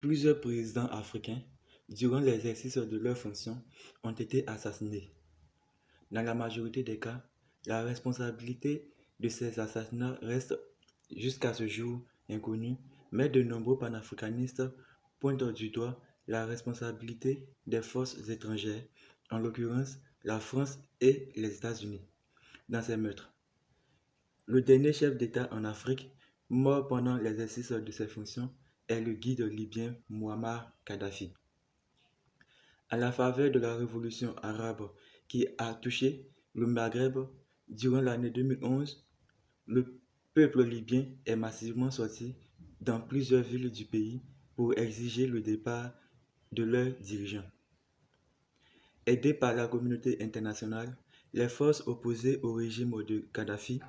Plusieurs présidents africains, durant l'exercice de leurs fonctions, ont été assassinés. Dans la majorité des cas, la responsabilité de ces assassinats reste jusqu'à ce jour inconnue, mais de nombreux panafricanistes pointent du doigt la responsabilité des forces étrangères, en l'occurrence la France et les États-Unis, dans ces meurtres. Le dernier chef d'État en Afrique, mort pendant l'exercice de ses fonctions, est le guide libyen Muammar Kadhafi. À la faveur de la révolution arabe qui a touché le Maghreb durant l'année 2011, le peuple libyen est massivement sorti dans plusieurs villes du pays pour exiger le départ de leurs dirigeants. Aidés par la communauté internationale, les forces opposées au régime de Kadhafi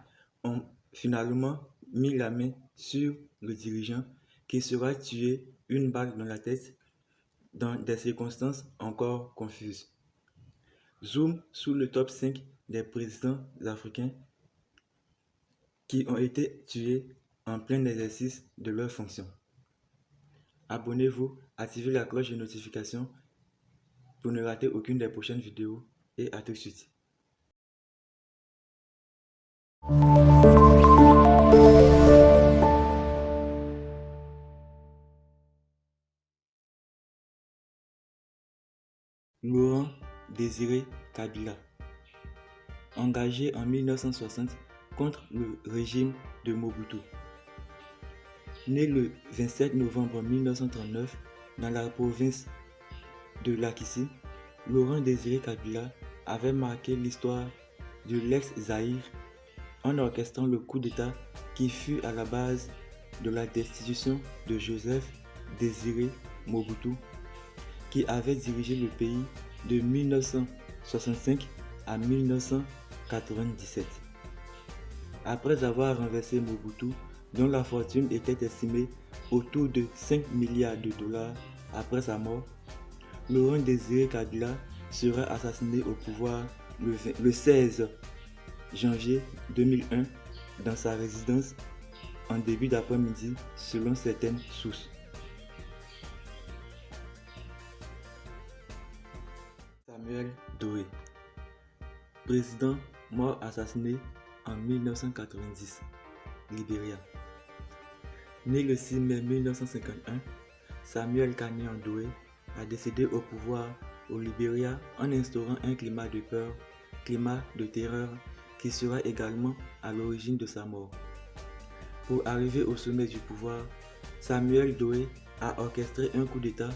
ont finalement mis la main sur le dirigeant qui sera tué une balle dans la tête dans des circonstances encore confuses. Zoom sur le top 5 des présidents africains qui ont été tués en plein exercice de leurs fonctions. Abonnez-vous, activez la cloche de notification pour ne rater aucune des prochaines vidéos et à tout de suite. Laurent Désiré Kabila, engagé en 1960 contre le régime de Mobutu. Né le 27 novembre 1939 dans la province de l'Akissi, Laurent Désiré Kabila avait marqué l'histoire de l'ex-Zaïre en orchestrant le coup d'État qui fut à la base de la destitution de Joseph Désiré Mobutu, qui avait dirigé le pays de 1965 à 1997. Après avoir renversé Mobutu, dont la fortune était estimée autour de 5 milliards de dollars après sa mort, Laurent Désiré Kabila sera assassiné au pouvoir le 16 janvier 2001 dans sa résidence en début d'après-midi selon certaines sources. Samuel Doe, président mort assassiné en 1990, Libéria. Né le 6 mai 1951, Samuel Kanyan Doe a décédé au pouvoir au Libéria en instaurant un climat de peur, climat de terreur qui sera également à l'origine de sa mort. Pour arriver au sommet du pouvoir, Samuel Doe a orchestré un coup d'État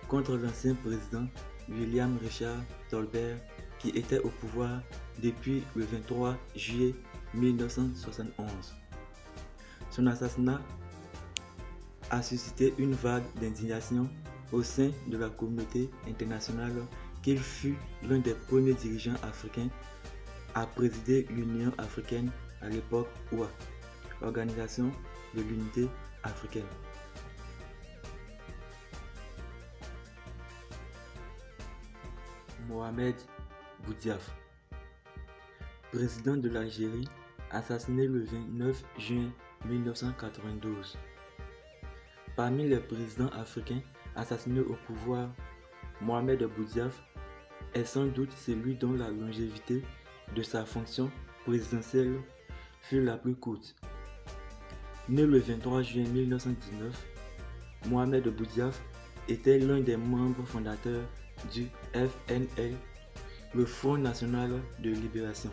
contre l'ancien président William Richard Tolbert qui était au pouvoir depuis le 23 juillet 1971. Son assassinat a suscité une vague d'indignation au sein de la communauté internationale qu'il fut l'un des premiers dirigeants africains à présider l'Union africaine à l'époque OUA, Organisation de l'Unité africaine. Mohamed Boudiaf, président de l'Algérie, assassiné le 29 juin 1992. Parmi les présidents africains assassinés au pouvoir, Mohamed Boudiaf est sans doute celui dont la longévité de sa fonction présidentielle fut la plus courte. Né le 23 juin 1919, Mohamed Boudiaf était l'un des membres fondateurs du FNL, le Front National de Libération.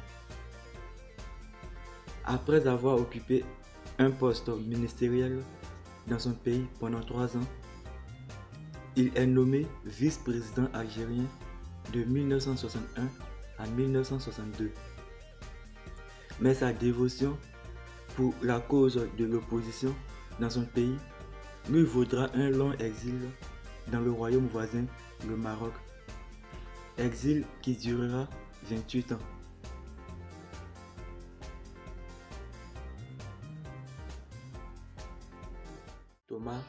Après avoir occupé un poste ministériel dans son pays pendant 3 ans, il est nommé vice-président algérien de 1961 à 1962. Mais sa dévotion pour la cause de l'opposition dans son pays lui vaudra un long exil dans le royaume voisin, le Maroc. Exil qui durera 28 ans. Thomas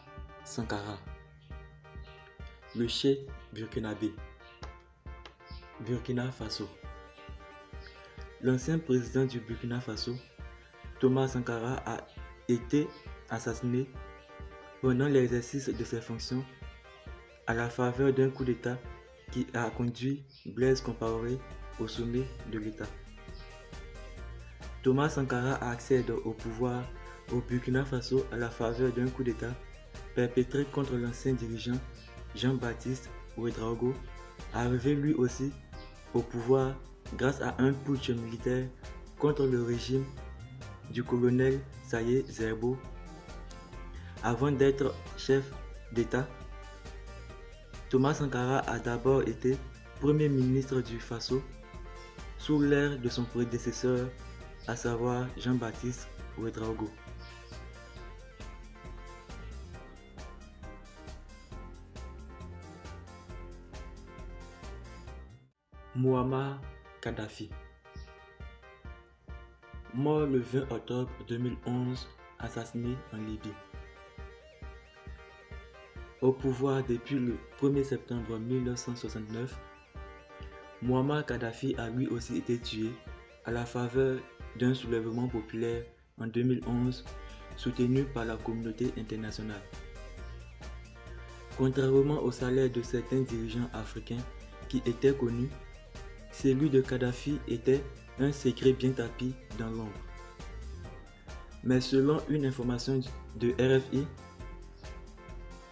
Sankara, le chef burkinabé, Burkina Faso. L'ancien président du Burkina Faso, Thomas Sankara, a été assassiné pendant l'exercice de ses fonctions à la faveur d'un coup d'État qui a conduit Blaise Compaoré au sommet de l'État. Thomas Sankara accède au pouvoir au Burkina Faso à la faveur d'un coup d'État perpétré contre l'ancien dirigeant Jean-Baptiste Ouédraogo, arrivé lui aussi au pouvoir grâce à un putsch militaire contre le régime du colonel Saye Zerbo. Avant d'être chef d'État, Thomas Sankara a d'abord été Premier ministre du Faso sous l'ère de son prédécesseur, à savoir Jean-Baptiste Ouédraogo. Mouammar Kadhafi. Mort le 20 octobre 2011, assassiné en Libye. Au pouvoir depuis le 1er septembre 1969, Mouammar Kadhafi a lui aussi été tué à la faveur d'un soulèvement populaire en 2011 soutenu par la communauté internationale. Contrairement au salaire de certains dirigeants africains qui étaient connus, celui de Kadhafi était un secret bien tapi dans l'ombre. Mais selon une information de RFI,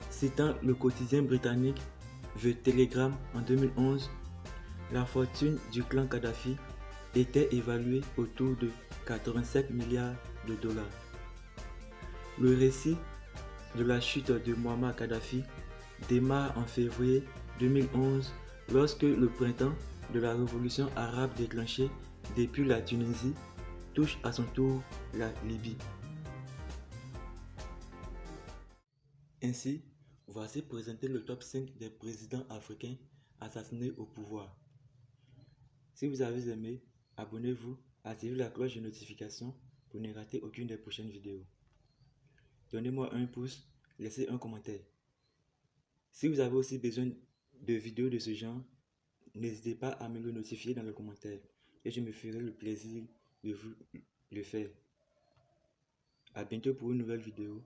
citant le quotidien britannique The Telegraph en 2011, la fortune du clan Kadhafi était évaluée autour de 87 milliards de dollars. Le récit de la chute de Mouammar Kadhafi démarre en février 2011 lorsque le printemps de la révolution arabe déclenchée depuis la Tunisie touche à son tour la Libye. Ainsi, voici présenté le top 5 des présidents africains assassinés au pouvoir. Si vous avez aimé, abonnez-vous, activez la cloche de notification pour ne rater aucune des prochaines vidéos. Donnez-moi un pouce, laissez un commentaire. Si vous avez aussi besoin de vidéos de ce genre, n'hésitez pas à me le notifier dans les commentaires et je me ferai le plaisir de vous le faire. A bientôt pour une nouvelle vidéo.